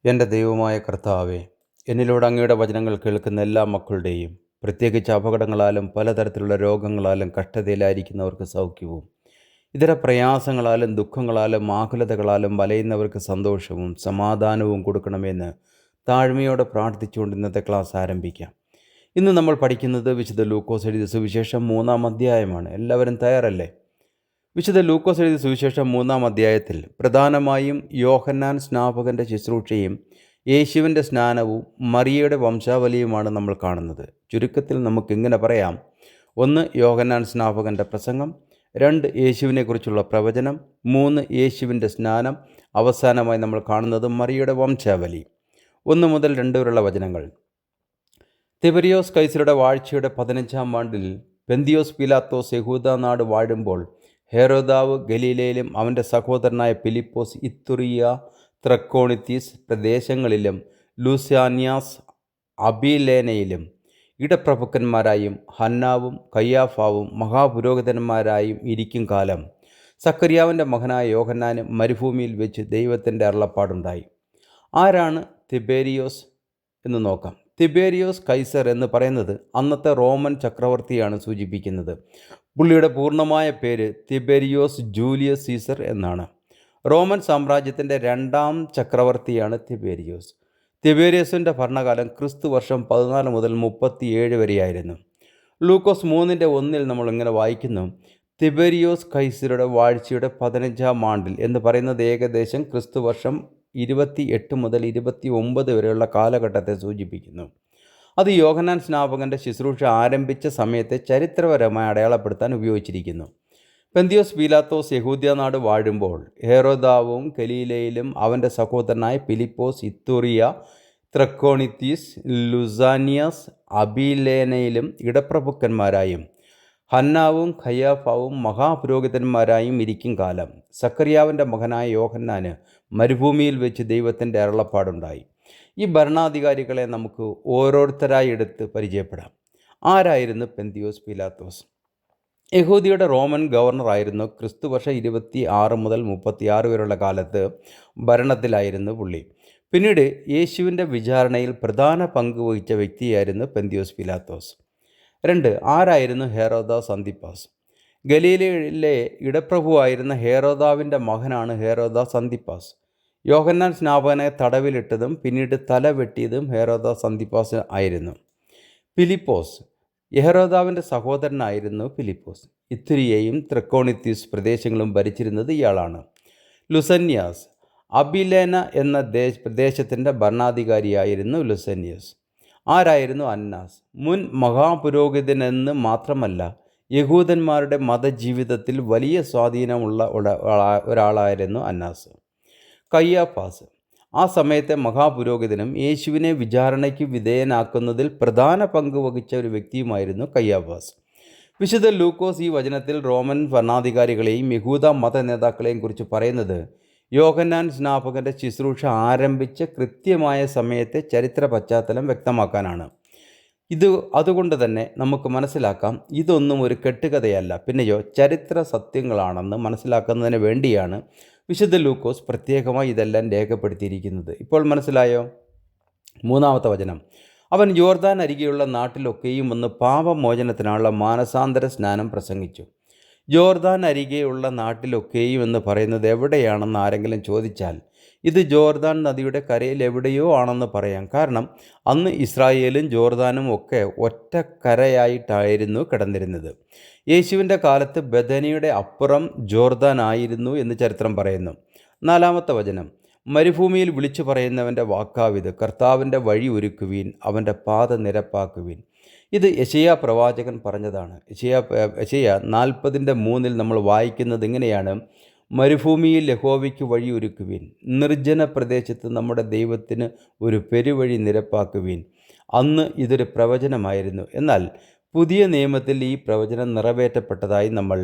എൻ്റെ ദൈവമായ കർത്താവേ, എന്നിലൂടെ അങ്ങയുടെ വചനങ്ങൾ കേൾക്കുന്ന എല്ലാ മക്കളുടെയും, പ്രത്യേകിച്ച് അപകടങ്ങളാലും പലതരത്തിലുള്ള രോഗങ്ങളാലും കഷ്ടതയിലായിരിക്കുന്നവർക്ക് സൗഖ്യവും, ഇതര പ്രയാസങ്ങളാലും ദുഃഖങ്ങളാലും ആകുലതകളാലും വലയുന്നവർക്ക് സന്തോഷവും സമാധാനവും കൊടുക്കണമെന്ന് താഴ്മയോടെ പ്രാർത്ഥിച്ചുകൊണ്ട് ഇന്നത്തെ ക്ലാസ് ആരംഭിക്കാം. ഇന്ന് നമ്മൾ പഠിക്കുന്നത് വിശുദ്ധ ലൂക്കോസ് എഴുതിയ സുവിശേഷം 3-ാം അധ്യായമാണ്. എല്ലാവരും തയ്യാറല്ലേ? വിശുദ്ധ ലൂക്കോസ് എഴുതിയ സുവിശേഷം 3-ാം അധ്യായത്തിൽ പ്രധാനമായും യോഹന്നാൻ സ്നാപകൻ്റെ ശുശ്രൂഷയും യേശുവിൻ്റെ സ്നാനവും മറിയയുടെ വംശാവലിയുമാണ് നമ്മൾ കാണുന്നത്. ചുരുക്കത്തിൽ നമുക്കിങ്ങനെ പറയാം: 1, യോഹന്നാൻ സ്നാപകൻ്റെ പ്രസംഗം; 2, യേശുവിനെക്കുറിച്ചുള്ള പ്രവചനം; 3, യേശുവിൻ്റെ സ്നാനം; അവസാനമായി നമ്മൾ കാണുന്നത് മറിയയുടെ വംശാവലി. 1 മുതൽ 2 വരെയുള്ള വചനങ്ങൾ. തിബരിയോസ് കൈസരുടെ വാഴ്ചയുടെ 15-ാം ആണ്ടിൽ പെന്തിയോസ് പീലാത്തോസ് യഹൂദ നാട് വാഴുമ്പോൾ ഹെരോദാവ് ഗലീലയിലും അവൻ്റെ സഹോദരനായ ഫിലിപ്പോസ് ഇത്തുറിയ, ത്രക്കോണിത്തീസ് പ്രദേശങ്ങളിലും ലൂസ്യാന്യാസ് അബിലേനയിലും ഇടപ്രഭുക്കന്മാരായും ഹന്നാവും കയ്യാഫാവും മഹാപുരോഹിതന്മാരായും ഇരിക്കും കാലം സക്കറിയാവിൻ്റെ മകനായ യോഹന്നാന് മരുഭൂമിയിൽ വെച്ച് ദൈവത്തിൻ്റെ അരുളപ്പാടുണ്ടായി. ആരാണ് തിബേരിയോസ് എന്ന് നോക്കാം. തിബേരിയോസ് കൈസർ എന്ന് പറയുന്നത് അന്നത്തെ റോമൻ ചക്രവർത്തിയാണ് സൂചിപ്പിക്കുന്നത്. പുള്ളിയുടെ പൂർണ്ണമായ പേര് തിബേരിയോസ് ജൂലിയസ് സീസർ എന്നാണ്. റോമൻ സാമ്രാജ്യത്തിൻ്റെ 2-ാം ചക്രവർത്തിയാണ് തിബേരിയോസ്. തിബേരിയോസിൻ്റെ ഭരണകാലം ക്രിസ്തു വർഷം 14 മുതൽ 37 വരെയായിരുന്നു. ലൂക്കോസ് 3:1 നമ്മൾ ഇങ്ങനെ വായിക്കുന്നു: തിബേരിയോസ് കൈസരുടെ വാഴ്ചയുടെ 15-ാം ആണ്ടിൽ എന്ന് പറയുന്നത് ഏകദേശം ക്രിസ്തു വർഷം 28 മുതൽ 29 വരെയുള്ള കാലഘട്ടത്തെ സൂചിപ്പിക്കുന്നു. അത് യോഹന്നാൻ സ്നാപകൻ്റെ ശുശ്രൂഷ ആരംഭിച്ച സമയത്തെ ചരിത്രപരമായി അടയാളപ്പെടുത്താൻ ഉപയോഗിച്ചിരിക്കുന്നു. പെന്തിയോസ് പീലാത്തോസ് യഹൂദ്യ നാട് വാഴുമ്പോൾ ഹെരോദാവും ഗലീലയിലും അവൻ്റെ സഹോദരനായ ഫിലിപ്പോസ് ഇത്തുറിയ, ത്രക്കോണിത്തീസ്, ലുസാനിയാസ് അബിലേനയിലും ഇടപ്രഭുക്കന്മാരായും ഹന്നാവും ഖയ്യാഫാവും മഹാപുരോഹിതന്മാരായും ഇരിക്കും കാലം സക്കറിയാവിൻ്റെ മകനായ യോഹന്നാന് മരുഭൂമിയിൽ വെച്ച് ദൈവത്തിൻ്റെ അരുളപ്പാടുണ്ടായി. ഈ ഭരണാധികാരികളെ നമുക്ക് ഓരോരുത്തരായി എടുത്ത് പരിചയപ്പെടാം. ആരായിരുന്നു പെന്തിയോസ് പീലാത്തോസ്? യഹൂദിയുടെ റോമൻ ഗവർണറായിരുന്നു. ക്രിസ്തു വർഷം 26 മുതൽ 36 വരെയുള്ള കാലത്ത് ഭരണത്തിലായിരുന്നു പുള്ളി. പിന്നീട് യേശുവിൻ്റെ വിചാരണയിൽ പ്രധാന പങ്ക് വഹിച്ച വ്യക്തിയായിരുന്നു പെന്തിയോസ് പീലാത്തോസ്. 2, ആരായിരുന്നു ഹെരോദാസ് അന്തിപ്പാസ്? ഗലീലയിലെ ഇടപ്രഭുവായിരുന്ന ഹെരോദാവിൻ്റെ മകനാണ് ഹെരോദാസ് അന്തിപ്പാസ്. യോഹന്നാൻ സ്നാപകനെ തടവിലിട്ടതും പിന്നീട് തല വെട്ടിയതും ഹെരോദാസ് അന്തിപ്പാസ് ആയിരുന്നു. ഫിലിപ്പോസ് ഹെരോദാവിൻ്റെ സഹോദരനായിരുന്നു. ഫിലിപ്പോസ് ഇത്തുരിയയും ത്രക്കോണിത്തീസ് പ്രദേശങ്ങളും ഭരിച്ചിരുന്നത് ഇയാളാണ്. ലുസന്യാസ് അബിലേന എന്ന പ്രദേശത്തിൻ്റെ ഭരണാധികാരിയായിരുന്നു ലുസന്യാസ്. ആരായിരുന്നു അന്നാസ്? മുൻ മഹാപുരോഹിതനെന്ന് മാത്രമല്ല, യഹൂദന്മാരുടെ മതജീവിതത്തിൽ വലിയ സ്വാധീനമുള്ള ഒരാളായിരുന്നു അന്നാസ്. കയ്യാഫാസ് ആ സമയത്തെ മഹാപുരോഹിതനും യേശുവിനെ വിചാരണയ്ക്ക് വിധേയനാക്കുന്നതിൽ പ്രധാന പങ്ക് വഹിച്ച ഒരു വ്യക്തിയുമായിരുന്നു കയ്യാഫാസ്. വിശുദ്ധ ലൂക്കോസ് ഈ വചനത്തിൽ റോമൻ ഭരണാധികാരികളെയും യഹൂദ മത നേതാക്കളെയും കുറിച്ച് പറയുന്നത് യോഹന്നാൻ സ്നാപകൻ്റെ ശുശ്രൂഷ ആരംഭിച്ച കൃത്യമായ സമയത്തെ ചരിത്ര പശ്ചാത്തലം വ്യക്തമാക്കാനാണ്. അതുകൊണ്ട് തന്നെ നമുക്ക് മനസ്സിലാക്കാം, ഇതൊന്നും ഒരു കെട്ടുകഥയല്ല, പിന്നെയോ ചരിത്ര സത്യങ്ങളാണെന്ന് മനസ്സിലാക്കുന്നതിന് വേണ്ടിയാണ് വിശുദ്ധ ലൂക്കോസ് പ്രത്യേകമായി ഇതെല്ലാം രേഖപ്പെടുത്തിയിരിക്കുന്നത്. ഇപ്പോൾ മനസ്സിലായോ? 3-ാമത്തെ വചനം: അവൻ യോർദാൻ അരികെയുള്ള നാട്ടിലൊക്കെയും വന്ന് പാപമോചനത്തിനുള്ള മാനസാന്തര സ്നാനം പ്രസംഗിച്ചു. ജോർദാൻ അരികെയുള്ള നാട്ടിലൊക്കെയും എന്ന് പറയുന്നത് എവിടെയാണെന്ന് ആരെങ്കിലും ചോദിച്ചാൽ ഇത് ജോർദാൻ നദിയുടെ കരയിൽ എവിടെയോ ആണെന്ന് പറയാം. കാരണം അന്ന് ഇസ്രായേലും ജോർദാനും ഒക്കെ ഒറ്റ കരയായിട്ടായിരുന്നു കിടന്നിരുന്നത്. യേശുവിൻ്റെ കാലത്ത് ബഥനിയുടെ അപ്പുറം ജോർദാൻ ആയിരുന്നു എന്ന് ചരിത്രം പറയുന്നു. 4-ാമത്തെ വചനം: മരുഭൂമിയിൽ വിളിച്ചു പറയുന്നവൻ്റെ വാക്കാവിത്, കർത്താവിൻ്റെ വഴി ഒരുക്കുവീൻ, അവൻ്റെ പാത നിരപ്പാക്കുവീൻ. ഇത് യെശയ്യാ പ്രവാചകൻ പറഞ്ഞതാണ്. യെശയ്യാ 40:3 നമ്മൾ വായിക്കുന്നത് ഇങ്ങനെയാണ്: മരുഭൂമിയിൽ യഹോവയ്ക്ക് വഴി ഒരുക്കുവീൻ, നിർജ്ജന പ്രദേശത്ത് നമ്മുടെ ദൈവത്തിന് ഒരു പെരുവഴി നിരപ്പാക്കുവീൻ. അന്ന് ഇതൊരു പ്രവചനമായിരുന്നു. എന്നാൽ പുതിയ നിയമത്തിൽ ഈ പ്രവചനം നിറവേറ്റപ്പെട്ടതായി നമ്മൾ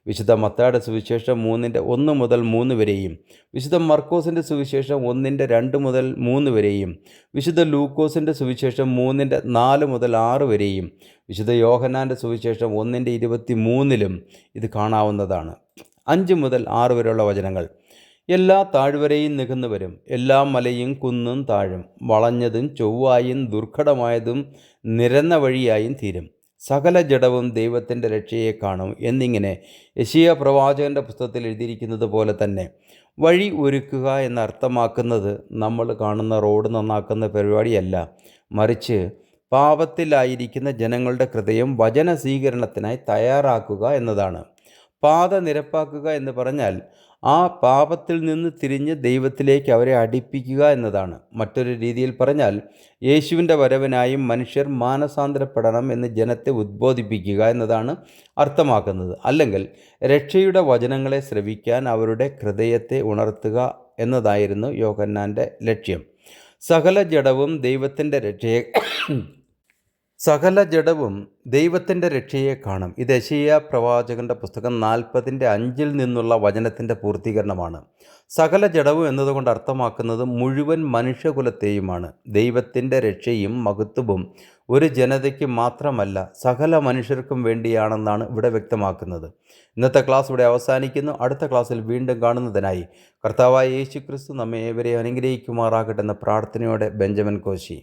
വിശുദ്ധ മത്തായിയുടെ സുവിശേഷം 3:1 മുതൽ 3 വരെയും, വിശുദ്ധ മർക്കോസിൻ്റെ സുവിശേഷം 1:2 മുതൽ 3 വരെയും, വിശുദ്ധ ലൂക്കോസിൻ്റെ സുവിശേഷം 3:4 മുതൽ 6 വരെയും, വിശുദ്ധ യോഹന്നാൻ്റെ സുവിശേഷം 1:23 ഇത് കാണാവുന്നതാണ്. 5 മുതൽ 6 വരെയുള്ള വചനങ്ങൾ. എല്ലാ താഴ്വരയും നികന്നു വരും, എല്ലാ മലയും കുന്നും താഴും, വളഞ്ഞതും ചൊവ്വായും ദുർഘടമായതും നിരന്ന വഴിയായും തീരും. സകല ജഡവും ദൈവത്തിൻ്റെ രക്ഷയെ കാണും എന്നിങ്ങനെ യെശയ്യാ പ്രവാചകൻ്റെ പുസ്തകത്തിൽ എഴുതിയിരിക്കുന്നത് പോലെ തന്നെ വഴി ഒരുക്കുക എന്നർത്ഥമാക്കുന്നത് നമ്മൾ കാണുന്ന റോഡ് നന്നാക്കുന്ന പരിപാടിയല്ല, മറിച്ച് പാപത്തിലായിരിക്കുന്ന ജനങ്ങളുടെ ഹൃദയം വചന സ്വീകരണത്തിനായി തയ്യാറാക്കുക എന്നതാണ്. പാത നിരപ്പാക്കുക എന്ന് പറഞ്ഞാൽ ആ പാപത്തിൽ നിന്ന് തിരിഞ്ഞ് ദൈവത്തിലേക്ക് അവരെ അടുപ്പിക്കുക എന്നതാണ്. മറ്റൊരു രീതിയിൽ പറഞ്ഞാൽ യേശുവിൻ്റെ വരവിനായും മനുഷ്യർ മാനസാന്തരപ്പെടണം എന്ന് ജനത്തെ ഉദ്ബോധിപ്പിക്കുക എന്നതാണ് അർത്ഥമാക്കുന്നത്. അല്ലെങ്കിൽ രക്ഷയുടെ വചനങ്ങളെ ശ്രവിക്കാൻ അവരുടെ ഹൃദയത്തെ ഉണർത്തുക എന്നതായിരുന്നു യോഹന്നാൻ്റെ ലക്ഷ്യം. സകല ജഡവും ദൈവത്തിൻ്റെ രക്ഷയെ കാണും. ഇത് യെശയ്യാ പ്രവാചകൻ്റെ പുസ്തകം 40:5 നിന്നുള്ള വചനത്തിൻ്റെ പൂർത്തീകരണമാണ്. സകല ജഡവും എന്നതുകൊണ്ട് അർത്ഥമാക്കുന്നത് മുഴുവൻ മനുഷ്യകുലത്തെയുമാണ്. ദൈവത്തിൻ്റെ രക്ഷയും മഹത്വവും ഒരു ജനതയ്ക്ക് മാത്രമല്ല, സകല മനുഷ്യർക്കും വേണ്ടിയാണെന്നാണ് ഇവിടെ വ്യക്തമാക്കുന്നത്. ഇന്നത്തെ ക്ലാസ് ഇവിടെ അവസാനിക്കുന്നു. അടുത്ത ക്ലാസ്സിൽ വീണ്ടും കാണുന്നതിനായി കർത്താവായ യേശു ക്രിസ്തു നമ്മെ ഏവരെയും അനുഗ്രഹിക്കുമാറാകട്ടെ എന്ന പ്രാർത്ഥനയോടെ ബെഞ്ചമിൻ കോശി.